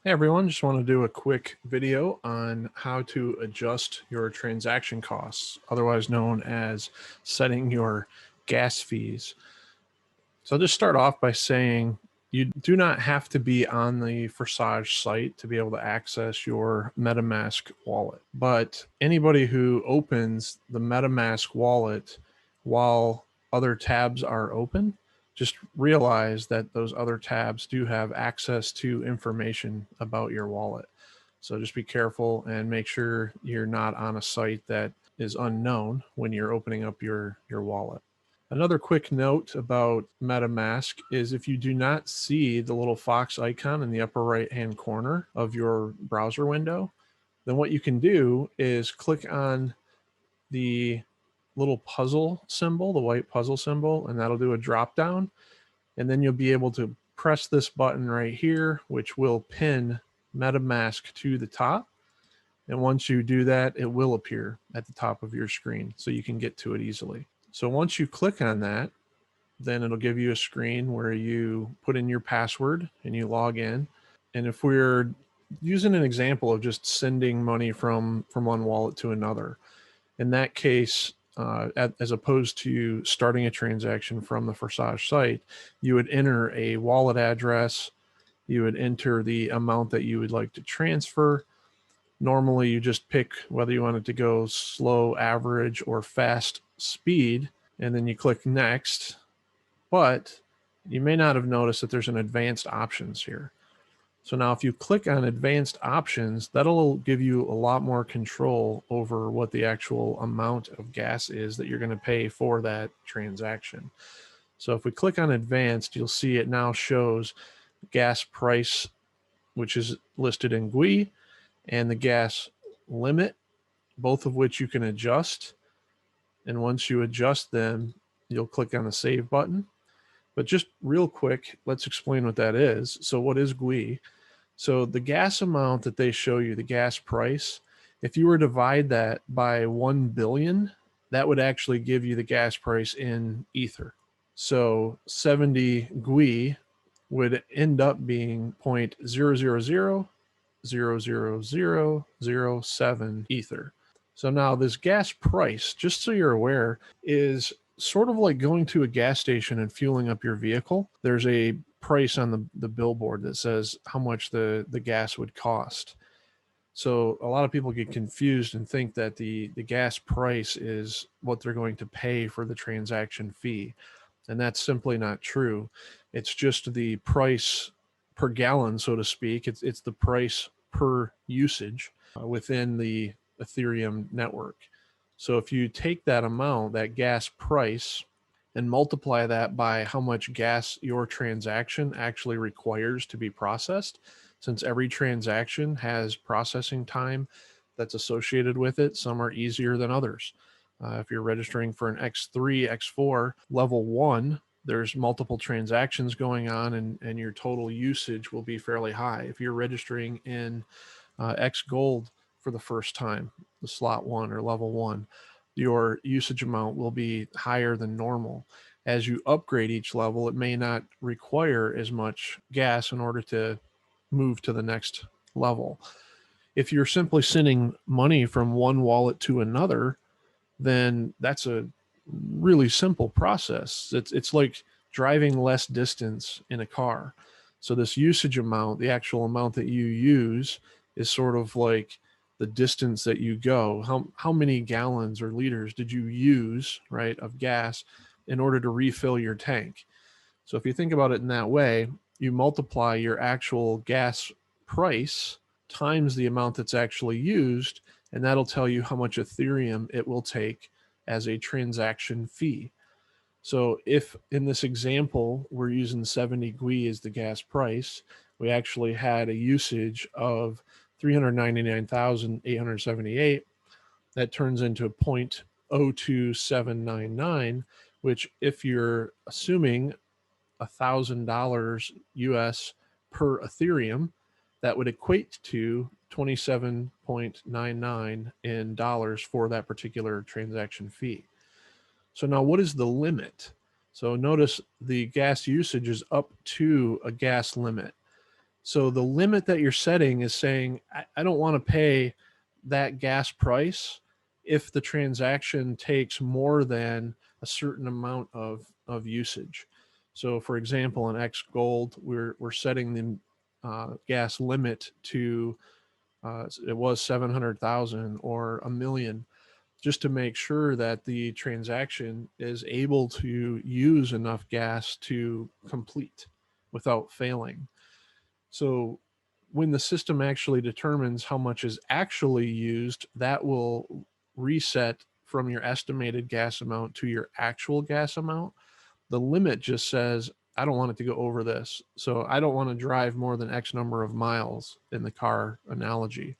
Hey everyone, just want to do a quick video on how to adjust your transaction costs, otherwise known as setting your gas fees. So I'll just start off by saying you do not have to be on the Forsage site to be able to access your Metamask wallet. But anybody who opens the Metamask wallet while other tabs are open, just realize that those other tabs do have access to information about your wallet. So just be careful and make sure you're not on a site that is unknown when you're opening up your wallet. Another quick note about MetaMask is if you do not see the little fox icon in the upper right hand corner of your browser window, then what you can do is click on the little puzzle symbol, the white puzzle symbol, and that'll do a drop down. And then you'll be able to press this button right here, which will pin MetaMask to the top. And once you do that, it will appear at the top of your screen so you can get to it easily. So once you click on that, then it'll give you a screen where you put in your password and you log in. And if we're using an example of just sending money from one wallet to another, in that case, as opposed to starting a transaction from the Forsage site, you would enter a wallet address, you would enter the amount that you would like to transfer. Normally, you just pick whether you want it to go slow, average, or fast speed, and then you click next. But you may not have noticed that there's an advanced options here. So now if you click on advanced options, that'll give you a lot more control over what the actual amount of gas is that you're going to pay for that transaction. So if we click on advanced, you'll see it now shows gas price, which is listed in GUI, and the gas limit, both of which you can adjust. And once you adjust them, you'll click on the save button. But just real quick, let's explain what that is. So what is GUI? So the gas amount that they show you, the gas price, if you were to divide that by 1 billion, that would actually give you the gas price in Ether. So 70 GUI would end up being 0.0000007 Ether. So now this gas price, just so you're aware, is sort of like going to a gas station and fueling up your vehicle. There's a price on the billboard that says how much the gas would cost. So a lot of people get confused and think that the gas price is what they're going to pay for the transaction fee. And that's simply not true. It's just the price per gallon, so to speak. It's the price per usage within the Ethereum network. So if you take that amount, that gas price, and multiply that by how much gas your transaction actually requires to be processed, since every transaction has processing time that's associated with it, some are easier than others. If you're registering for an X3, X4, level 1, there's multiple transactions going on and your total usage will be fairly high. If you're registering in X Gold for the first time, the slot 1 or level 1, your usage amount will be higher than normal. As you upgrade each level, it may not require as much gas in order to move to the next level. If you're simply sending money from one wallet to another, then that's a really simple process. It's like driving less distance in a car. So this usage amount, the actual amount that you use, is sort of like the distance that you go. How many gallons or liters did you use, right, of gas in order to refill your tank? So if you think about it in that way, you multiply your actual gas price times the amount that's actually used, and that'll tell you how much Ethereum it will take as a transaction fee. So if in this example, we're using 70 GUI as the gas price, we actually had a usage of 399,878, that turns into 0.02799, which if you're assuming $1,000 US per Ethereum, that would equate to 27.99 in dollars for that particular transaction fee. So now what is the limit? So notice the gas usage is up to a gas limit. So the limit that you're setting is saying, I don't want to pay that gas price if the transaction takes more than a certain amount of usage. So for example, in X Gold, we're setting the gas limit to it was 700,000 or a million, just to make sure that the transaction is able to use enough gas to complete without failing. So when the system actually determines how much is actually used, that will reset from your estimated gas amount to your actual gas amount. The limit just says, I don't want it to go over this. So I don't want to drive more than X number of miles in the car analogy.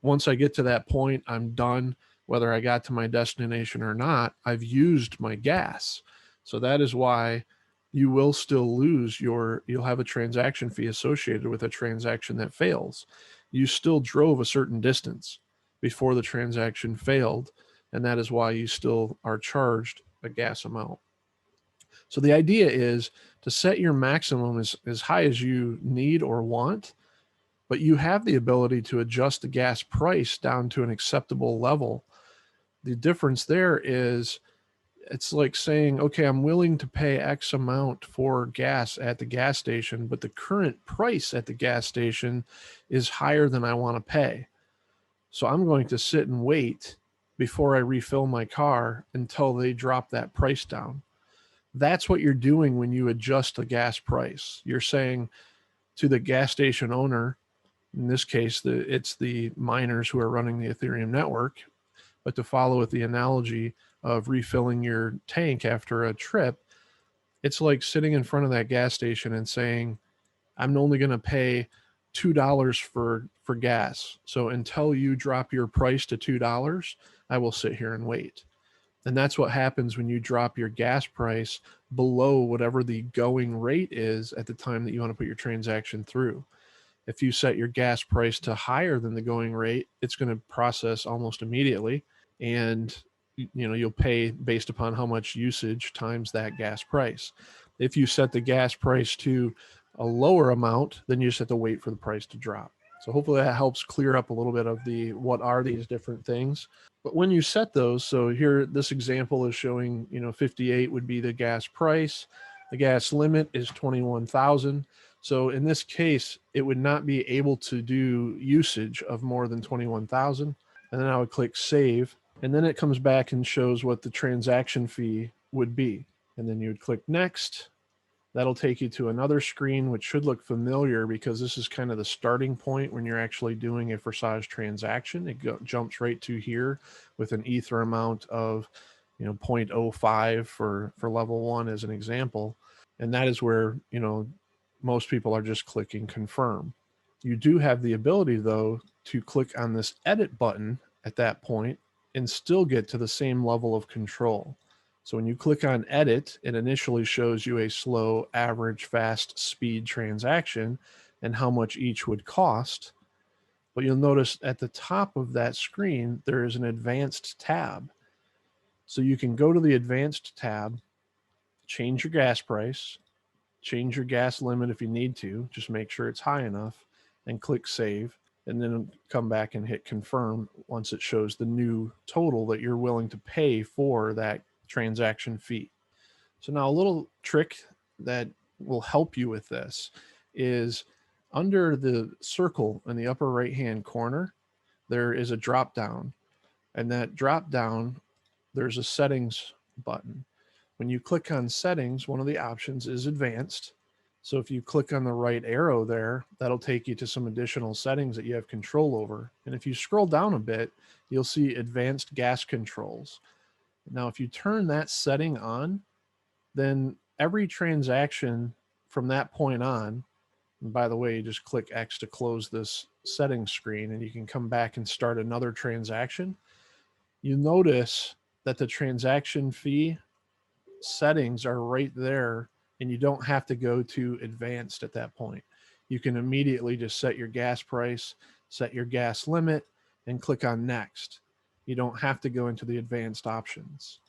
Once I get to that point, I'm done. Whether I got to my destination or not, I've used my gas. So that is why you will still lose you'll have a transaction fee associated with a transaction that fails. You still drove a certain distance before the transaction failed, and that is why you still are charged a gas amount. So the idea is to set your maximum as high as you need or want, but you have the ability to adjust the gas price down to an acceptable level. The difference there is it's like saying, okay, I'm willing to pay X amount for gas at the gas station, but the current price at the gas station is higher than I want to pay. So I'm going to sit and wait before I refill my car until they drop that price down. That's what you're doing when you adjust the gas price. You're saying to the gas station owner, in this case, it's the miners who are running the Ethereum network, but to follow with the analogy of refilling your tank after a trip, it's like sitting in front of that gas station and saying, I'm only going to pay $2 for gas. So until you drop your price to $2, I will sit here and wait. And that's what happens when you drop your gas price below whatever the going rate is at the time that you want to put your transaction through. If you set your gas price to higher than the going rate, it's going to process almost immediately, and you'll pay based upon how much usage times that gas price. If you set the gas price to a lower amount, then you just have to wait for the price to drop. So hopefully that helps clear up a little bit of the what are these different things. But when you set those, so here this example is showing 58 would be the gas price. The gas limit is 21,000. So in this case, it would not be able to do usage of more than 21,000. And then I would click save. And then it comes back and shows what the transaction fee would be. And then you would click next. That'll take you to another screen, which should look familiar because this is kind of the starting point when you're actually doing a Forsage transaction. It jumps right to here with an Ether amount of 0.05 for level 1 as an example. And that is where most people are just clicking confirm. You do have the ability, though, to click on this edit button at that point and still get to the same level of control. So when you click on edit, it initially shows you a slow, average, fast, speed transaction and how much each would cost. But you'll notice at the top of that screen, there is an advanced tab. So you can go to the advanced tab, change your gas price, change your gas limit if you need to, just make sure it's high enough, and click save, and then come back and hit confirm once it shows the new total that you're willing to pay for that transaction fee. So now a little trick that will help you with this is under the circle in the upper right hand corner, there is a drop down, and that drop down, there's a settings button. When you click on settings, one of the options is advanced. So if you click on the right arrow there, that'll take you to some additional settings that you have control over. And if you scroll down a bit, you'll see advanced gas controls. Now, if you turn that setting on, then every transaction from that point on, and by the way, you just click X to close this settings screen and you can come back and start another transaction. You notice that the transaction fee settings are right there, and you don't have to go to advanced at that point. You can immediately just set your gas price, set your gas limit, and click on next. You don't have to go into the advanced options.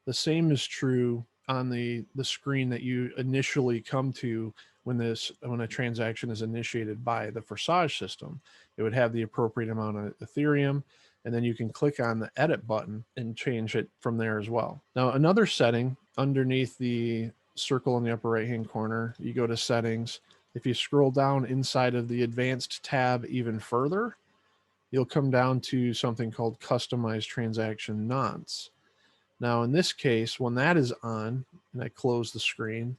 The same is true on the screen that you initially come to when a transaction is initiated by the Forsage system. It would have the appropriate amount of Ethereum, and then you can click on the edit button and change it from there as well. Now, another setting underneath the circle in the upper right hand corner, you go to settings. If you scroll down inside of the advanced tab even further, you'll come down to something called customize transaction nonce. Now, in this case, when that is on and I close the screen,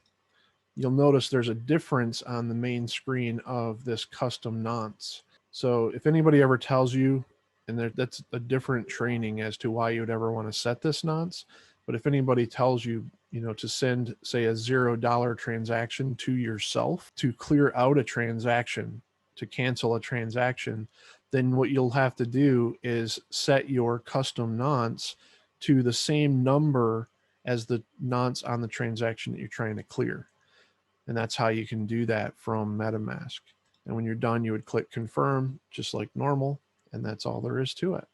you'll notice there's a difference on the main screen of this custom nonce. So if anybody ever tells you, and that's a different training as to why you would ever want to set this nonce, but if anybody tells you, to send, say, a $0 transaction to yourself to clear out a transaction, to cancel a transaction, then what you'll have to do is set your custom nonce to the same number as the nonce on the transaction that you're trying to clear. And that's how you can do that from Metamask. And when you're done, you would click confirm just like normal. And that's all there is to it.